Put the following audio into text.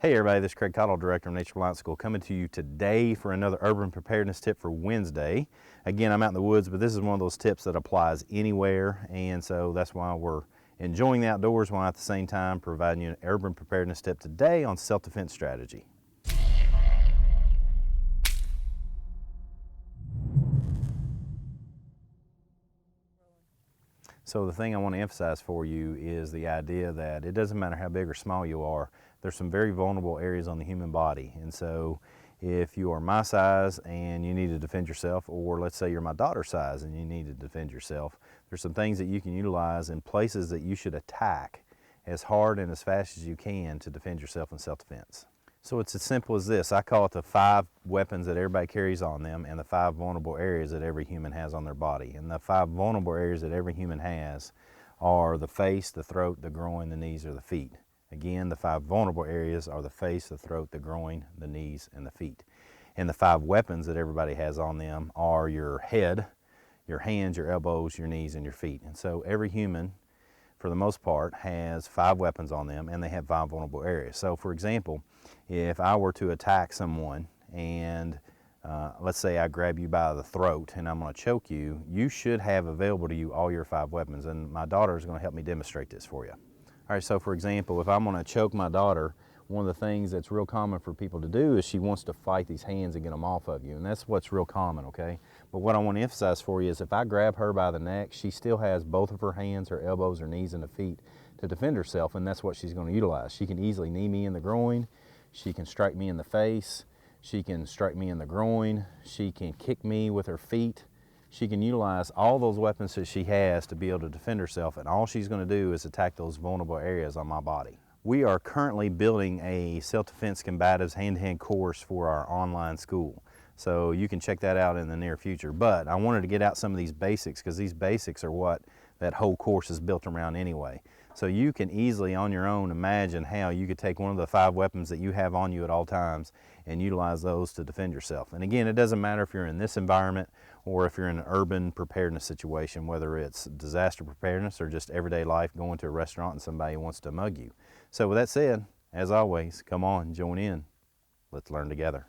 Hey everybody, this is Craig Cottle, Director of Nature Reliance School, coming to you today for another urban preparedness tip for Wednesday. Again, I'm out in the woods, but this is one of those tips that applies anywhere, and so that's why we're enjoying the outdoors while at the same time providing you an urban preparedness tip today on self-defense strategy. So the thing I want to emphasize for you is the idea that it doesn't matter how big or small you are, there's some very vulnerable areas on the human body. And so if you are my size and you need to defend yourself, or let's say you're my daughter's size and you need to defend yourself, there's some things that you can utilize in places that you should attack as hard and as fast as you can to defend yourself in self-defense. So it's as simple as this. I call it the 5 weapons that everybody carries on them and the 5 vulnerable areas that every human has on their body. And the 5 vulnerable areas that every human has are the face, the throat, the groin, the knees, or the feet. Again, the 5 vulnerable areas are the face, the throat, the groin, the knees, and the feet. And the 5 weapons that everybody has on them are your head, your hands, your elbows, your knees, and your feet. And so every human, for the most part, has 5 weapons on them, and they have 5 vulnerable areas. So for example, if I were to attack someone and let's say I grab you by the throat and I'm going to choke you, you should have available to you all your 5 weapons, and my daughter is going to help me demonstrate this for you. All right, so for example, if I'm going to choke my daughter, one of the things that's real common for people to do is she wants to fight these hands and get them off of you, and that's what's real common, okay? But what I want to emphasize for you is if I grab her by the neck, she still has both of her hands, her elbows, her knees, and her feet to defend herself, and that's what she's going to utilize. She can easily knee me in the groin, she can strike me in the face, she can strike me in the groin, she can kick me with her feet. She can utilize all those weapons that she has to be able to defend herself, and all she's going to do is attack those vulnerable areas on my body. We are currently building a self-defense combatives hand-to-hand course for our online school, so you can check that out in the near future. But I wanted to get out some of these basics because these basics are what that whole course is built around anyway. So you can easily on your own imagine how you could take one of the 5 weapons that you have on you at all times and utilize those to defend yourself. And again, it doesn't matter if you're in this environment or if you're in an urban preparedness situation, whether it's disaster preparedness or just everyday life, going to a restaurant and somebody wants to mug you. So with that said, as always, come on, join in. Let's learn together.